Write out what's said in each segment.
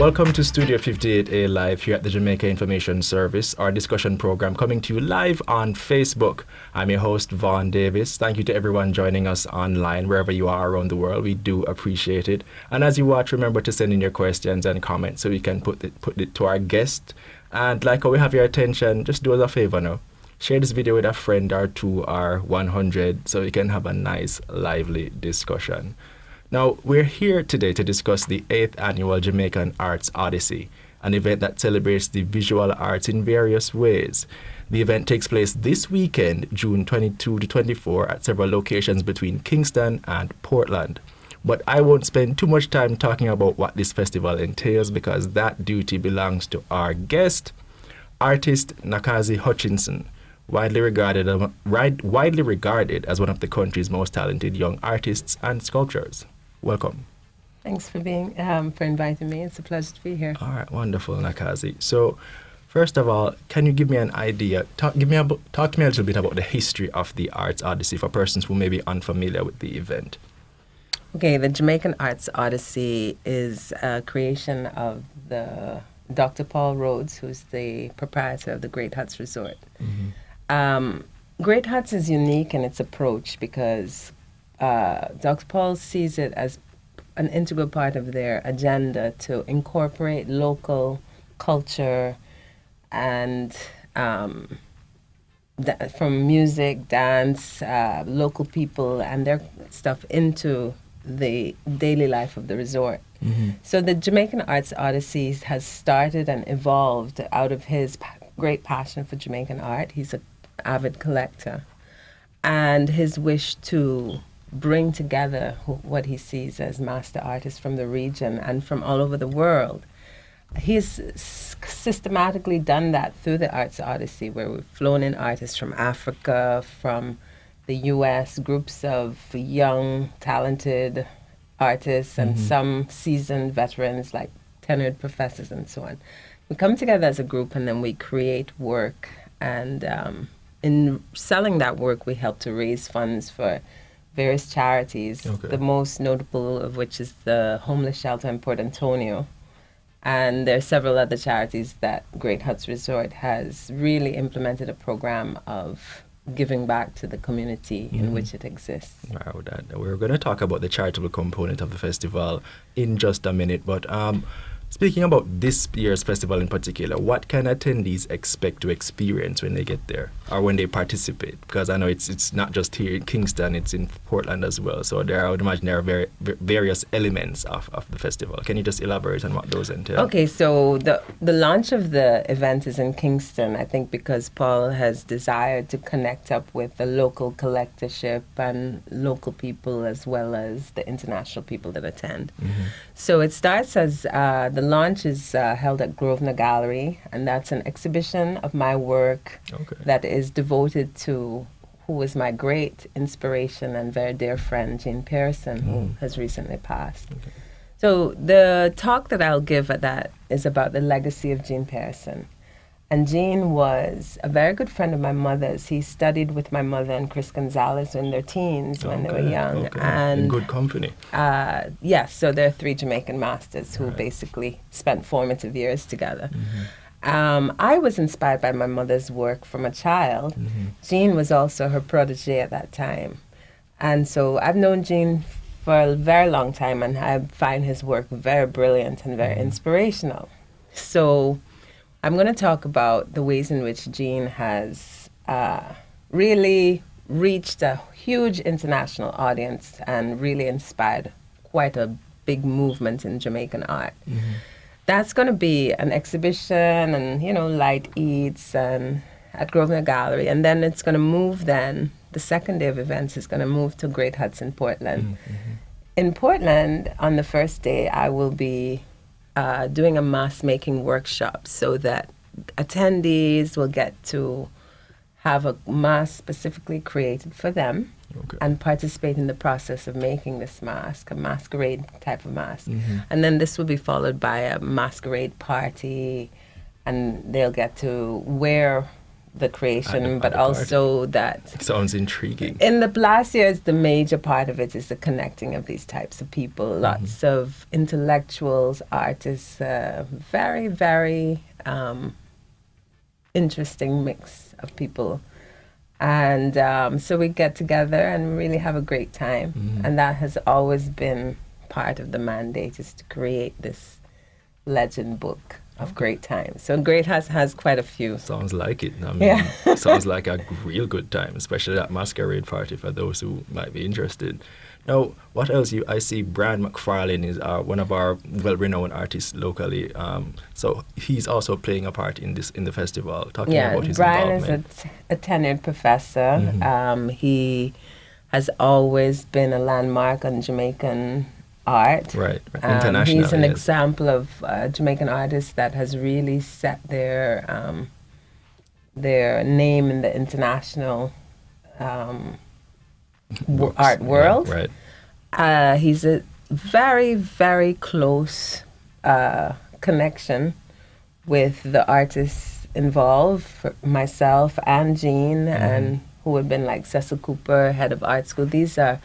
Welcome to Studio 58A Live here at the Jamaica Information Service, our discussion program coming to you live on Facebook. I'm your host, Vaughn Davis. Thank you to everyone joining us online, wherever you are around the world. We do appreciate it. And as you watch, remember to send in your questions and comments so we can put it to our guest. And like how we have your attention, just do us a favor now. Share this video with a friend or two or 100 so we can have a nice, lively discussion. Now, we're here today to discuss the 8th annual Jamaican Arts Odyssey, an event that celebrates the visual arts in various ways. The event takes place this weekend, June 22 to 24, at several locations between Kingston and Portland. But I won't spend too much time talking about what this festival entails because that duty belongs to our guest, artist Nakazzi Hutchinson, widely regarded as one of the country's most talented young artists and sculptors. Welcome. Thanks for inviting me. It's a pleasure to be here. All right, wonderful, Nakazzi. So, first of all, can you give me an idea? Talk to me a little bit about the history of the Arts Odyssey for persons who may be unfamiliar with the event. Okay, the Jamaican Arts Odyssey is a creation of the Dr. Paul Rhodes, who's the proprietor of the Great Huts Resort. Mm-hmm. Great Huts is unique in its approach because Dr. Paul sees it as an integral part of their agenda to incorporate local culture and from music, dance, local people and their stuff into the daily life of the resort. Mm-hmm. So the Jamaican Arts Odyssey has started and evolved out of his great passion for Jamaican art. He's an avid collector. And his wish to bring together what he sees as master artists from the region and from all over the world. He's systematically done that through the Arts Odyssey, where we've flown in artists from Africa, from the U.S., groups of young, talented artists, and some seasoned veterans like tenured professors and so on. We come together as a group and then we create work. And in selling that work, we help to raise funds for various charities, the most notable of which is the homeless shelter in Port Antonio. And there are several other charities that Great Huts Resort has really implemented a program of giving back to the community in which it exists. Wow, we're going to talk about the charitable component of the festival in just a minute, but speaking about this year's festival in particular, what can attendees expect to experience when they get there or when they participate? Because I know it's not just here in Kingston, it's in Portland as well. So I would imagine there are various elements of the festival. Can you just elaborate on what those entail? Okay, so the launch of the event is in Kingston, I think because Paul has desired to connect up with the local collectorship and local people as well as the international people that attend. Mm-hmm. So it starts as the launch is held at Grosvenor Gallery, and that's an exhibition of my work that is devoted to who was my great inspiration and very dear friend, Jean Pearson, who has recently passed. Okay. So the talk that I'll give at that is about the legacy of Jean Pearson. And Jean was a very good friend of my mother's. He studied with my mother and Chris Gonzalez in their teens when they were young. And in good company. Yes, so there are 3 Jamaican masters who basically spent formative years together. Mm-hmm. I was inspired by my mother's work from a child. Mm-hmm. Jean was also her protege at that time. And so I've known Jean for a very long time, and I find his work very brilliant and very inspirational. So I'm going to talk about the ways in which Jean has really reached a huge international audience and really inspired quite a big movement in Jamaican art. Mm-hmm. That's going to be an exhibition and, light eats and at Grosvenor Gallery. And then it's going to move then, the second day of events is going to move to Great Huts in Portland. Mm-hmm. In Portland, on the first day, I will be doing a mask making workshop so that attendees will get to have a mask specifically created for them and participate in the process of making this mask, a masquerade type of mask. Mm-hmm. And then this will be followed by a masquerade party, and they'll get to wear the creation, At but the party. also that Sounds intriguing. in the last years, the major part of it is the connecting of these types of people. Lots of intellectuals, artists, very, very interesting mix of people. And so we get together and really have a great time. And that has always been part of the mandate, is to create this legend book of great times. So Great has quite a few. Sounds like it. I mean, sounds like a real good time, especially that masquerade party for those who might be interested. Now, what else? I see Brian McFarland is one of our well-renowned artists locally. So he's also playing a part in the festival. Talking about his Brian involvement. is a tenured professor. He has always been a landmark on Jamaican art. Right. International. He's an yes. example of a Jamaican artist that has really set their name in the international art world. Yeah, right. He's a very, very close connection with the artists involved, myself and Jean, and who had been like Cecil Cooper, head of art school. These are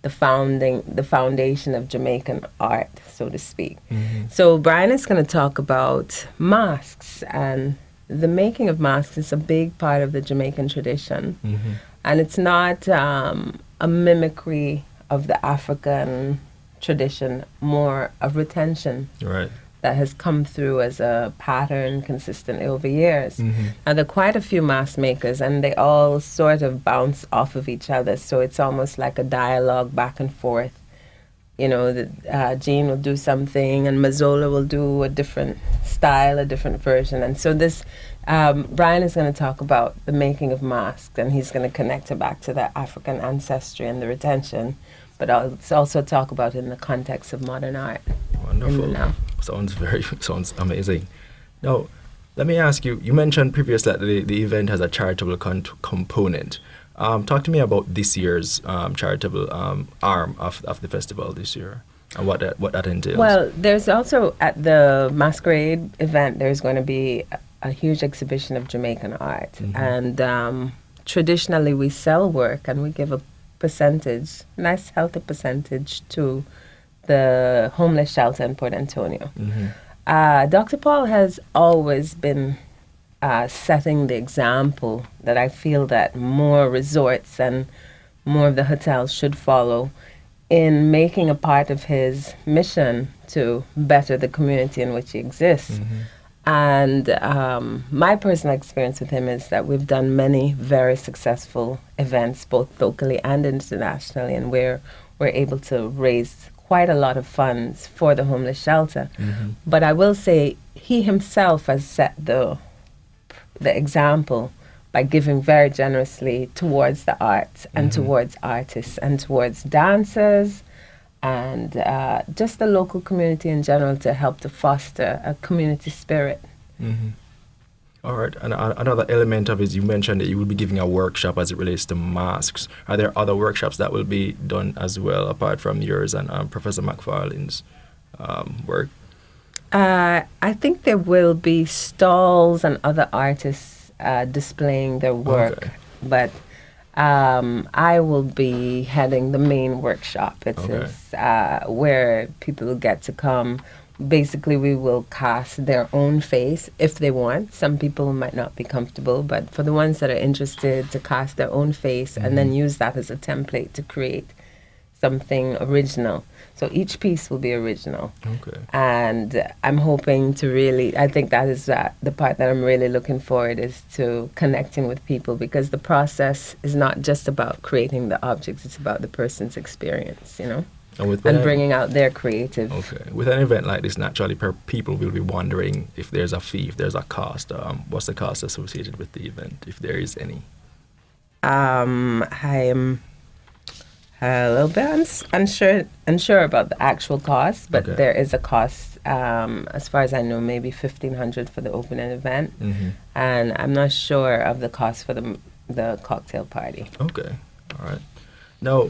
the foundation of Jamaican art, so to speak. So Brian is going to talk about masks, and the making of masks is a big part of the Jamaican tradition. And it's not a mimicry of the African tradition, more of retention. Right. That has come through as a pattern consistently over years. Now, there are quite a few mask makers, and they all sort of bounce off of each other, so it's almost like a dialogue back and forth. You know, Jean will do something, and Mazola will do a different style, a different version. And so this, Brian is going to talk about the making of masks, and he's going to connect it back to the African ancestry and the retention, but I'll also talk about it in the context of modern art. Wonderful. Sounds amazing. Now, let me ask you, you mentioned previously that the event has a charitable component. Talk to me about this year's charitable arm of the festival this year, and what that entails. Well, there's also, at the Masquerade event, there's going to be a huge exhibition of Jamaican art. And traditionally we sell work, and we give a percentage, nice healthy percentage, to the homeless shelter in Port Antonio. Dr. Paul has always been setting the example that I feel that more resorts and more of the hotels should follow in making a part of his mission to better the community in which he exists. And my personal experience with him is that we've done many very successful events, both locally and internationally, and we're able to raise quite a lot of funds for the homeless shelter. But I will say he himself has set the example by giving very generously towards the arts and towards artists and towards dancers and just the local community in general, to help to foster a community spirit. All right. And another element of it, you mentioned that you will be giving a workshop as it relates to masks. Are there other workshops that will be done as well, apart from yours and Professor McFarland's work? I think there will be stalls and other artists displaying their work, but I will be heading the main workshop. It's where people get to come. Basically, we will cast their own face if they want. Some people might not be comfortable, but for the ones that are interested, to cast their own face and then use that as a template to create something original. So each piece will be original. And I'm hoping to really, I think that is the part that I'm really looking forward, is to connecting with people, because the process is not just about creating the objects, it's about the person's experience, you know? And bringing out their creative. With an event like this, naturally, people will be wondering if there's a fee, if there's a cost. What's the cost associated with the event, if there is any? I am a little bit unsure about the actual cost, but there is a cost. As far as I know, maybe $1,500 for the opening event, and I'm not sure of the cost for the cocktail party. Okay, all right. Now,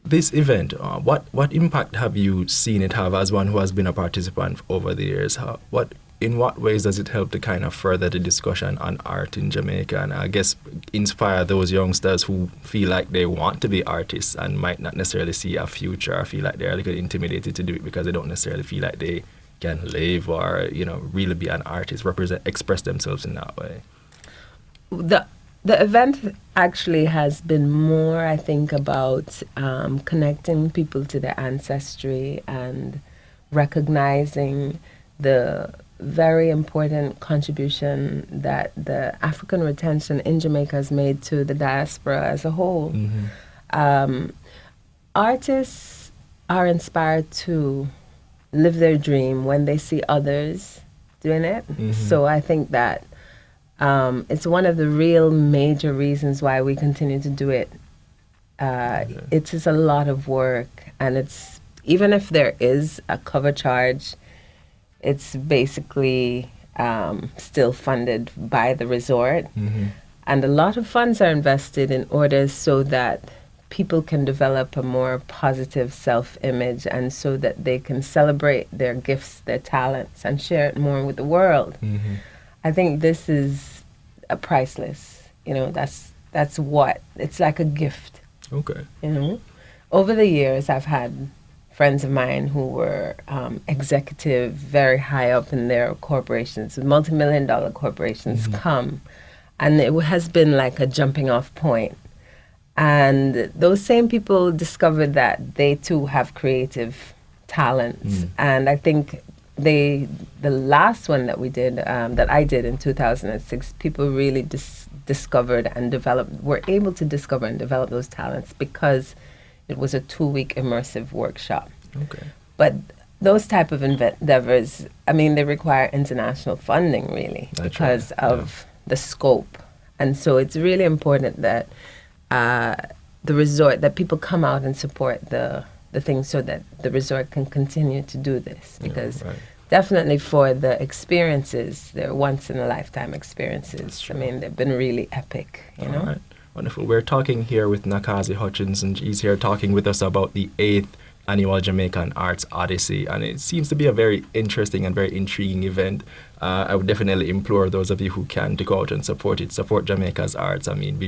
this event, what impact have you seen it have as one who has been a participant over the years? What in what ways does it help to kind of further the discussion on art in Jamaica, and I guess inspire those youngsters who feel like they want to be artists and might not necessarily see a future, or feel like they're a little intimidated to do it because they don't necessarily feel like they can live or, you know, really be an artist, express themselves in that way? The event actually has been more, I think, about connecting people to their ancestry and recognizing the very important contribution that the African retention in Jamaica has made to the diaspora as a whole. Artists are inspired to live their dream when they see others doing it. So I think that it's one of the real major reasons why we continue to do it. It is a lot of work, and it's, even if there is a cover charge, it's basically still funded by the resort. And a lot of funds are invested in order so that people can develop a more positive self-image, and so that they can celebrate their gifts, their talents, and share it more with the world. I think this is a priceless. You know, that's what, it's like a gift. Okay. You know, over the years, I've had friends of mine who were executive, very high up in their corporations, multi-million-dollar corporations, come, and it has been like a jumping-off point. And those same people discovered that they too have creative talents, and I think the last one that we did, that I did in 2006, people really discovered and developed, were able to discover and develop those talents because it was a 2-week immersive workshop. Okay. But those type of endeavors, I mean, they require international funding, really, because of the scope. And so it's really important that the resort, that people come out and support the thing so that the resort can continue to do this. Because definitely for the experiences, they're once-in-a-lifetime experiences. I mean, they've been really epic, you know? Right. Wonderful. We're talking here with Nakazzi Hutchinson. She's here talking with us about the 8th annual Jamaican Arts Odyssey, and it seems to be a very interesting and very intriguing event. I would definitely implore those of you who can to go out and support it. Support Jamaica's arts. I mean,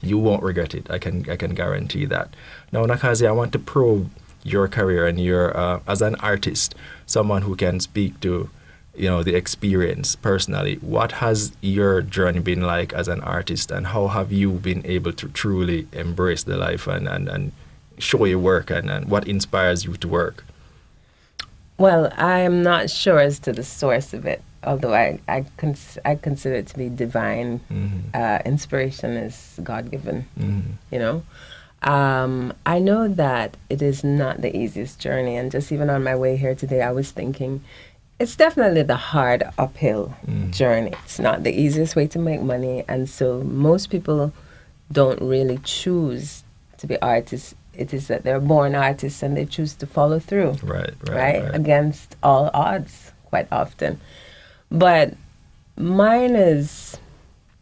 you won't regret it. I can guarantee that. Now, Nakazzi, I want to probe your career and your as an artist, someone who can speak to, you know, the experience personally. What has your journey been like as an artist, and how have you been able to truly embrace the life and show your work, and what inspires you to work? Well, I am not sure as to the source of it, although I consider it to be divine. Inspiration is God-given, you know. I know that it is not the easiest journey, and just even on my way here today, I was thinking, it's definitely the hard uphill journey. It's not the easiest way to make money, and so most people don't really choose to be artists. It is that they're born artists and they choose to follow through, right? Against all odds, quite often. But mine is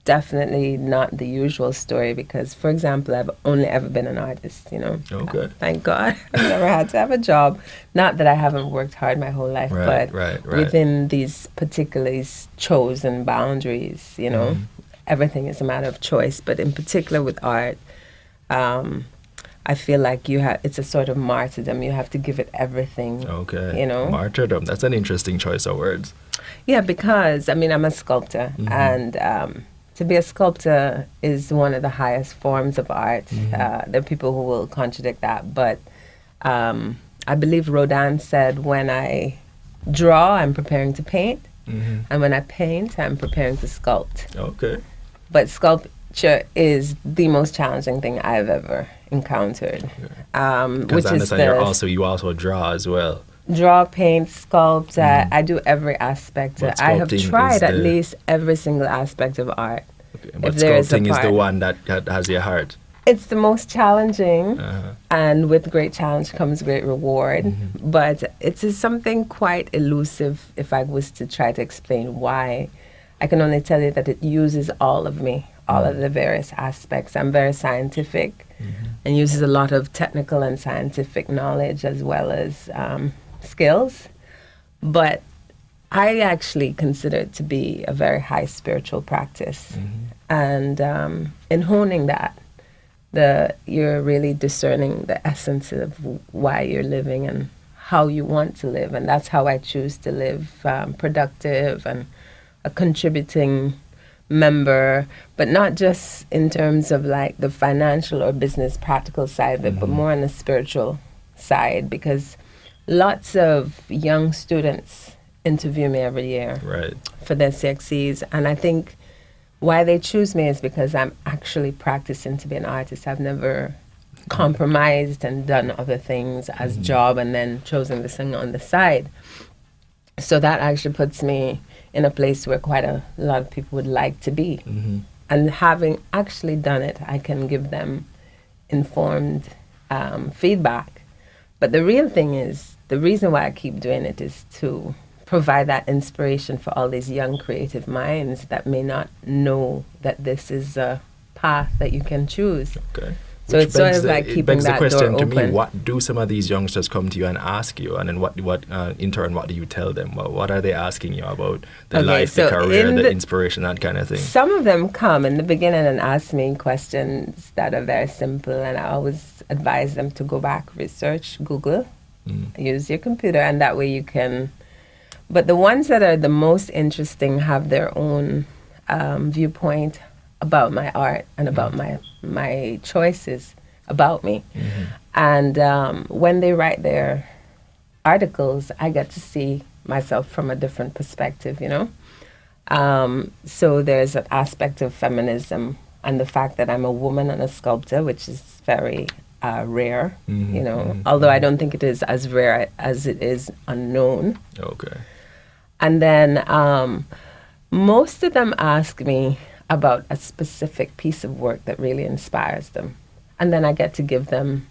definitely not the usual story because, for example, I've only ever been an artist, you know. Okay. Thank God. I've never had to have a job. Not that I haven't worked hard my whole life, but within these particularly chosen boundaries, you know, everything is a matter of choice. But in particular with art, I feel like it's a sort of martyrdom. You have to give it everything. Okay. You know? Martyrdom. That's an interesting choice of words. Yeah, because, I mean, I'm a sculptor, and to be a sculptor is one of the highest forms of art. There are people who will contradict that, but I believe Rodin said, when I draw, I'm preparing to paint, and when I paint, I'm preparing to sculpt. Okay. But sculpture is the most challenging thing I've ever encountered. Because I understand you also draw as well. Draw, paint, sculpt. I do every aspect. I have tried at least every single aspect of art. Okay. But sculpting is the one that has your heart. It's the most challenging, and with great challenge comes great reward. But it is something quite elusive if I was to try to explain why. I can only tell you that it uses all of me, all of the various aspects. I'm very scientific and uses a lot of technical and scientific knowledge as well as skills. But I actually consider it to be a very high spiritual practice. And in honing that, you're really discerning the essence of why you're living and how you want to live. And that's how I choose to live, productive and a contributing member, but not just in terms of like the financial or business practical side of it, but more on the spiritual side, because lots of young students interview me every year for their CXCs, and I think why they choose me is because I'm actually practicing to be an artist. I've never compromised and done other things as job and then chosen to sing on the side. So that actually puts me in a place where quite a lot of people would like to be. And having actually done it, I can give them informed feedback. But the real thing is, the reason why I keep doing it is to provide that inspiration for all these young creative minds that may not know that this is a path that you can choose. Okay. So it's sort of like keeping that door open. To me, what do some of these youngsters come to you and ask you, and then what in turn, what do you tell them? What are they asking you about the life, the career, the inspiration, that kind of thing? Some of them come in the beginning and ask me questions that are very simple, and I always advise them to go back, research, Google, use your computer, and that way you can. But the ones that are the most interesting have their own viewpoint about my art and about my choices about me. And when they write their articles, I get to see myself from a different perspective, you know? So there's an aspect of feminism and the fact that I'm a woman and a sculptor, which is very rare, you know, although I don't think it is as rare as it is unknown. Okay. And then most of them ask me about a specific piece of work that really inspires them. And then I get to give them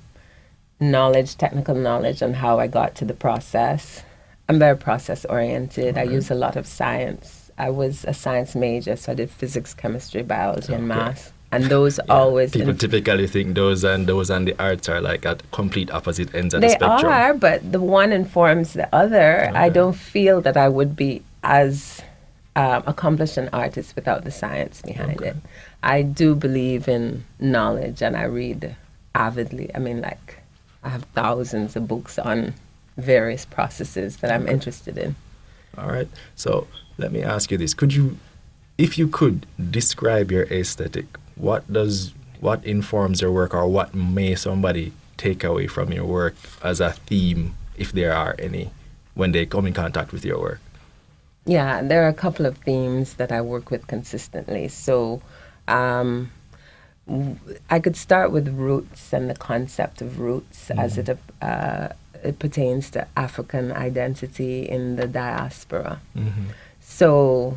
knowledge, technical knowledge on how I got to the process. I'm very process-oriented. I use a lot of science. I was a science major, so I did physics, chemistry, biology, and math. And those always... People typically think those and the arts are like at complete opposite ends of the spectrum. They are, but the one informs the other. Okay. I don't feel that I would be as accomplished an artist without the science behind it. I do believe in knowledge, and I read avidly. I mean, like, I have thousands of books on various processes that I'm interested in. All right. So let me ask you this. If you could describe your aesthetic, what informs your work, or what may somebody take away from your work as a theme, if there are any, when they come in contact with your work? Yeah, there are a couple of themes that I work with consistently. So I could start with roots and the concept of roots as it pertains to African identity in the diaspora. So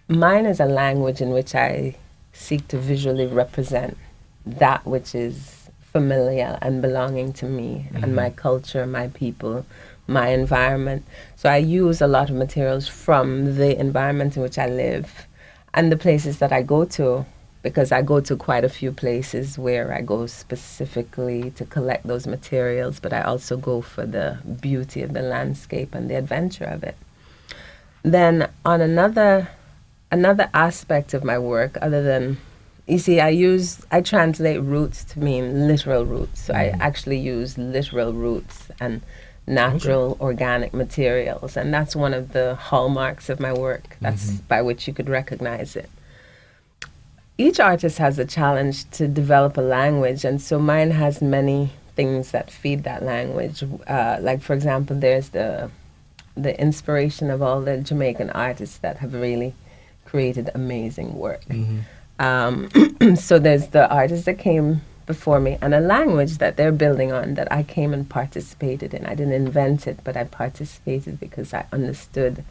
mine is a language in which I seek to visually represent that which is familiar and belonging to me and my culture, my people, my environment. So I use a lot of materials from the environment in which I live and the places that I go to, because I go to quite a few places where I go specifically to collect those materials, but I also go for the beauty of the landscape and the adventure of it. Then on another aspect of my work, other than, you see, I translate roots to mean literal roots. So I actually use literal roots and natural organic materials, and that's one of the hallmarks of my work. That's by which you could recognize it. Each artist has a challenge to develop a language, and so mine has many things that feed that language. Like, for example, there's the inspiration of all the Jamaican artists that have really created amazing work. So there's the artists that came before me and a language that they're building on that I came and participated in. I didn't invent it, but I participated because I understood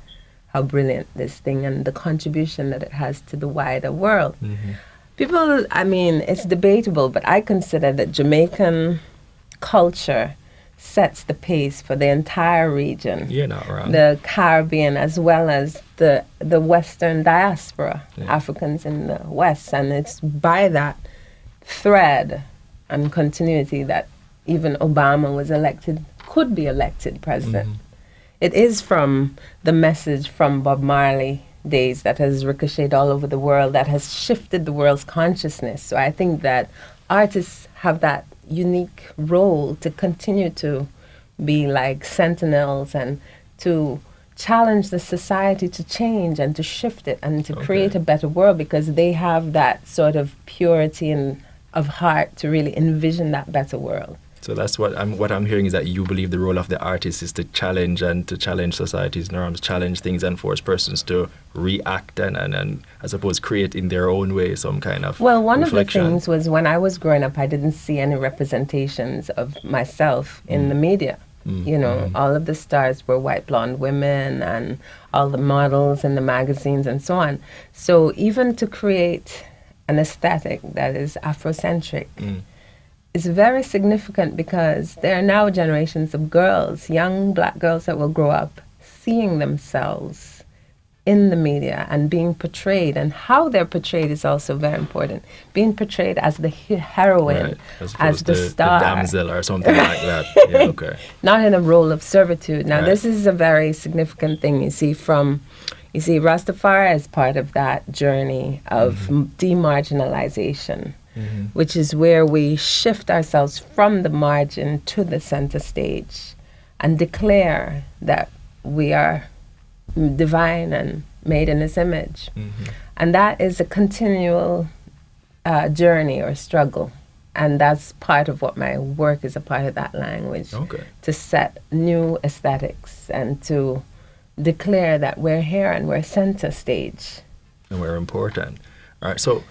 how brilliant this thing and the contribution that it has to the wider world. People, I mean, it's debatable, but I consider that Jamaican culture sets the pace for the entire region. You're not wrong. The Caribbean, as well as the Western diaspora, Africans in the West. And it's by that thread and continuity that even Obama could be elected president. it is from the message from Bob Marley days that has ricocheted all over the world, that has shifted the world's consciousness. So I think that artists have that unique role to continue to be like sentinels and to challenge the society to change and to shift it and to create a better world, because they have that sort of purity and of heart to really envision that better world. So that's what I'm hearing, is that you believe the role of the artist is to challenge society's norms, challenge things, and force persons to react and I suppose create in their own way some kind of Well, one reflection. of the things was when I was growing up, I didn't see any representations of myself in the media. You know, all of the stars were white blonde women and all the models in the magazines and so on. So even to create an aesthetic that is Afrocentric is very significant, because there are now generations of girls, young black girls, that will grow up seeing themselves in the media and being portrayed, and how they're portrayed is also very important. Being portrayed as the heroine, as the star. The damsel or something like that. Yeah, okay. Not in a role of servitude. Now, this is a very significant thing, you see, Rastafari as part of that journey of demarginalization, which is where we shift ourselves from the margin to the center stage and declare that we are divine and made in his image. And that is a continual journey or struggle. And that's part of what my work is, a part of that language, to set new aesthetics and to declare that we're here and we're center stage. And we're important. All right, so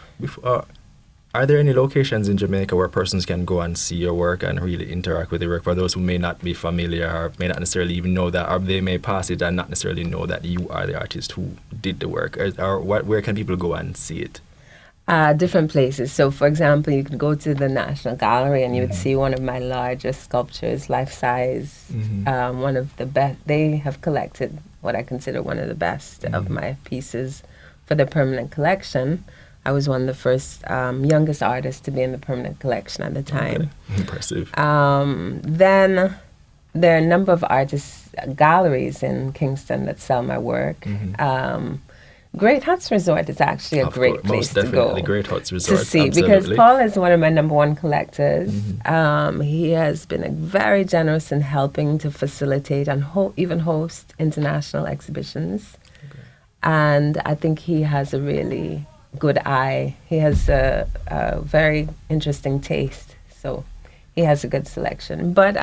are there any locations in Jamaica where persons can go and see your work and really interact with your work, for those who may not be familiar or may not necessarily even know that, or they may pass it and not necessarily know that you are the artist who did the work? Or where can people go and see it? Different places. So, for example, you could go to the National Gallery and you would see one of my largest sculptures, life-size, one of the best. They have collected what I consider one of the best of my pieces for the permanent collection. I was one of the first youngest artists to be in the permanent collection at the time. Impressive. Then there are a number of artists galleries in Kingston that sell my work. Great Huts Resort is actually a great place to go. The Great Huts Resort, to see, because Paul is one of my number one collectors. He has been very generous in helping to facilitate and even host international exhibitions. And I think he has a really good eye. He has a very interesting taste, so he has a good selection. But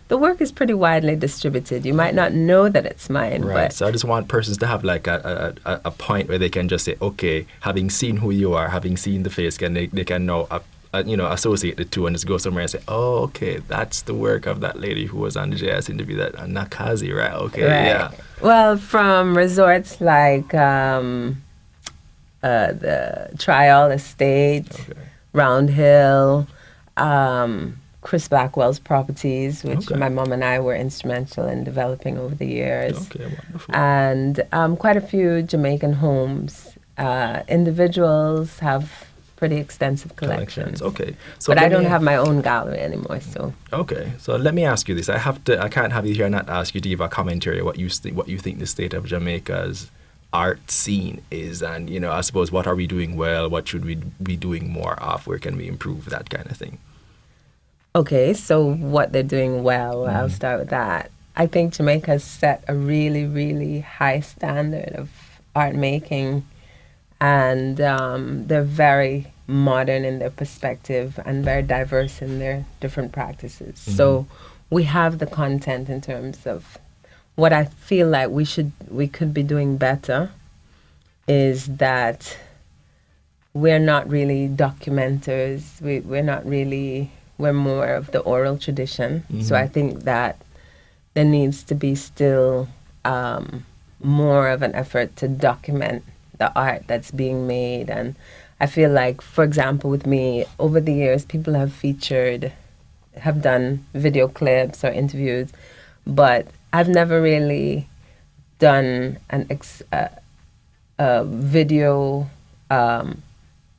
the work is pretty widely distributed. You might not know that it's mine. Right. But So I just want persons to have like a point where they can just say, okay, having seen who you are, having seen the face, they can now associate the two and just go somewhere and say, oh, okay, that's the work of that lady who was on the JS interview, that Nakazzi, right? Okay, yeah. Well, from resorts like the Trial Estate, Round Hill, Chris Blackwell's properties, which my mom and I were instrumental in developing over the years. Okay, wonderful. And quite a few Jamaican homes. Individuals have pretty extensive collections. Okay. So but I don't have my own gallery anymore, so. Okay. So let me ask you this. I can't have you here and not ask you to give a commentary what you think the state of Jamaica's art scene is, and I suppose what are we doing well, what should we be doing more of, where can we improve, that kind of thing. Okay, so what they're doing well, I'll start with that. I think Jamaica has set a really, really high standard of art making, and they're very modern in their perspective and very diverse in their different practices. So we have the content in terms of what I feel like we could be doing better is that we're not really documenters. We're more of the oral tradition. So I think that there needs to be still more of an effort to document the art that's being made. And I feel like, for example, with me, over the years, people have done video clips or interviews, but I've never really done a video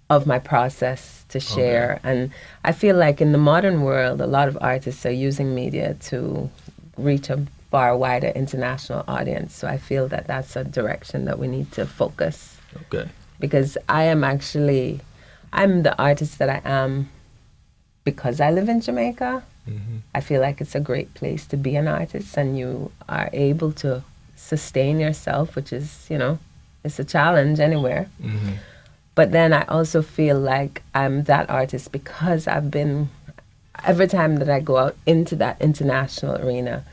of my process to share. And I feel like in the modern world, a lot of artists are using media to reach a far wider international audience. So I feel that that's a direction that we need to focus. Okay. Because I'm the artist that I am because I live in Jamaica. Mm-hmm. I feel like it's a great place to be an artist, and you are able to sustain yourself, which is, it's a challenge anywhere. Mm-hmm. But then I also feel like I'm that artist because every time that I go out into that international arena,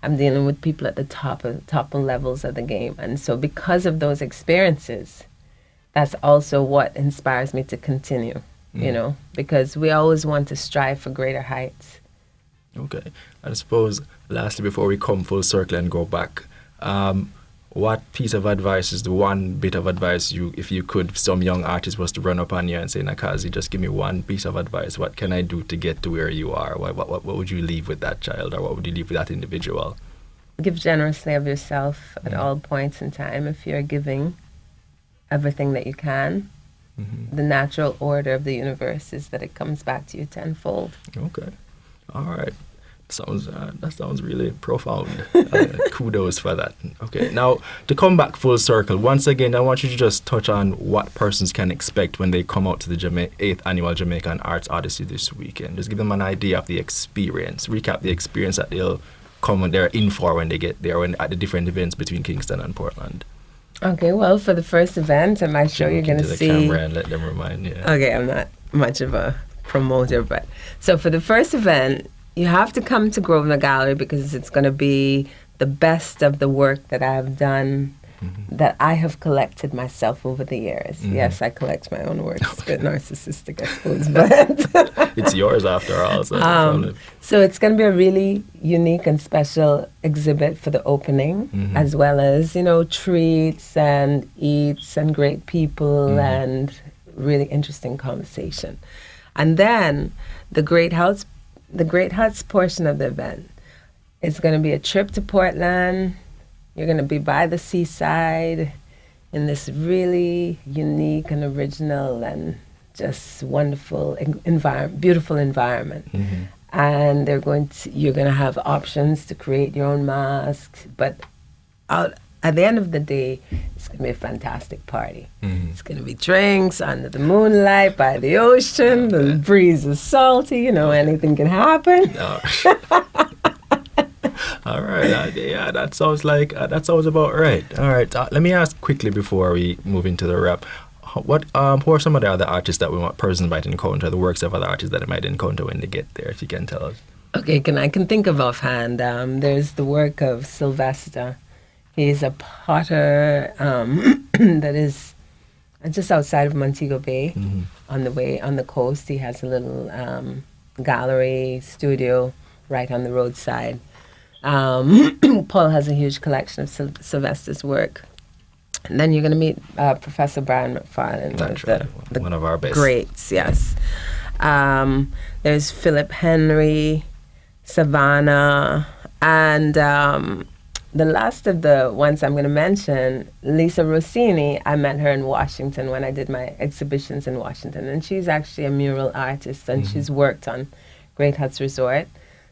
I'm dealing with people at the top levels of the game. And so because of those experiences, that's also what inspires me to continue, because we always want to strive for greater heights. Okay. I suppose, lastly, before we come full circle and go back, what piece of advice is the one bit of advice if you could, some young artist was to run up on you and say, Nakazzi, just give me one piece of advice. What can I do to get to where you are? What would you leave with that child, or what would you leave with that individual? Give generously of yourself at all points in time. If you're giving everything that you can, the natural order of the universe is that it comes back to you tenfold. Okay. All right. That sounds really profound. Kudos for that. Okay, now to come back full circle, once again, I want you to just touch on what persons can expect when they come out to the 8th Annual Jamaican Arts Odyssey this weekend. Just give them an idea of the experience. Recap the experience that they'll come when they're in for when they get there, at the different events between Kingston and Portland. Okay, well, for the first event, am I sure you're going to see... the camera and let them remind you. Okay, I'm not much of a promoter, but... So for the first event, you have to come to Grosvenor Gallery because it's going to be the best of the work that I have done, that I have collected myself over the years. Mm-hmm. Yes, I collect my own work. It's a bit narcissistic, I suppose, but... It's yours after all. So it's going to be a really unique and special exhibit for the opening, as well as, treats and eats and great people and really interesting conversation. And then the Great Huts portion of the event is going to be a trip to Portland. You're going to be by the seaside in this really unique and original and just wonderful beautiful environment. And you're going to have options to create your own masks. But at the end of the day, it's going to be a fantastic party. It's going to be drinks under the moonlight by the ocean. The breeze is salty. Anything can happen. All right. Yeah, that sounds about right. All right. Let me ask quickly before we move into the wrap. Who are some of the other artists that persons might encounter, the works of other artists that they might encounter when they get there, if you can tell us? Okay, I can think of offhand. There's the work of Sylvester. He's a potter that is just outside of Montego Bay, on the coast. He has a little gallery studio right on the roadside. Paul has a huge collection of Sylvester's work. And then you're going to meet Professor Brian McFarland, one of our best greats. Yes. There's Philip Henry, Savannah, and the last of the ones I'm going to mention, Lisa Rossini. I met her in Washington when I did my exhibitions in Washington, and she's actually a mural artist, and she's worked on Great Huts Resort,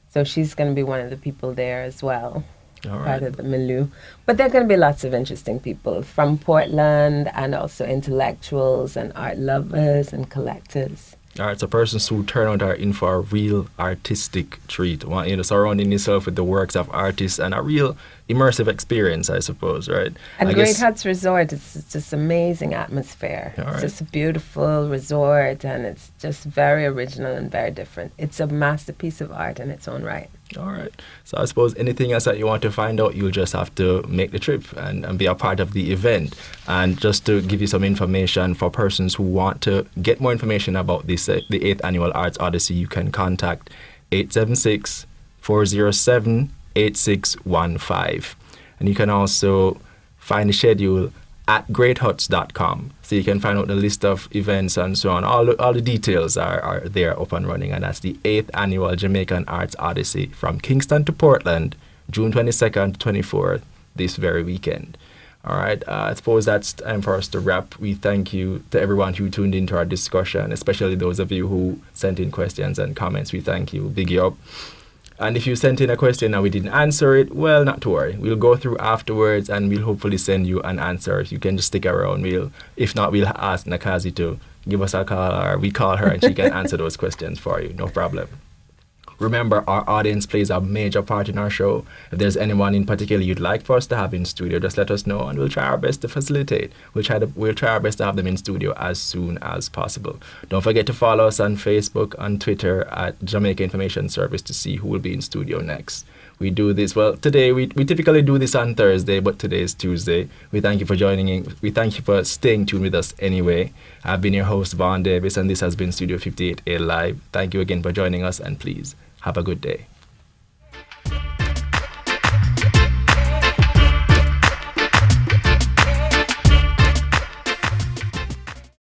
so she's going to be one of the people there as well. All right. Part of the milieu. But there are going to be lots of interesting people from Portland, and also intellectuals and art lovers and collectors. All right, so persons who turn out are in for a real artistic treat, surrounding yourself with the works of artists and a real immersive experience, I suppose, right? And Great Huts Resort, it's just amazing atmosphere. All right. It's just a beautiful resort, and it's just very original and very different. It's a masterpiece of art in its own right. All right. So I suppose anything else that you want to find out, you'll just have to make the trip and be a part of the event. And just to give you some information for persons who want to get more information about this, the 8th Annual Arts Odyssey, you can contact 876-407-8615. And you can also find the schedule at greathuts.com. So you can find out the list of events and so on. All the details are there up and running. And that's the 8th Annual Jamaican Arts Odyssey from Kingston to Portland, June 22nd to 24th, this very weekend. All right, I suppose that's time for us to wrap. We thank you to everyone who tuned into our discussion, especially those of you who sent in questions and comments. We thank you. Big you up. And if you sent in a question and we didn't answer it, well, not to worry. We'll go through afterwards and we'll hopefully send you an answer. You can just stick around. If not, we'll ask Nakazzi to give us a call, or we call her and she can answer those questions for you. No problem. Remember, our audience plays a major part in our show. If there's anyone in particular you'd like for us to have in studio, just let us know and we'll try our best to facilitate. We'll try our best to have them in studio as soon as possible. Don't forget to follow us on Facebook, on Twitter at Jamaica Information Service to see who will be in studio next. We do this, well, today, we typically do this on Thursday, but today is Tuesday. We thank you for joining in. We thank you for staying tuned with us anyway. I've been your host, Vaughn Davis, and this has been Studio 58A Live. Thank you again for joining us, and please have a good day.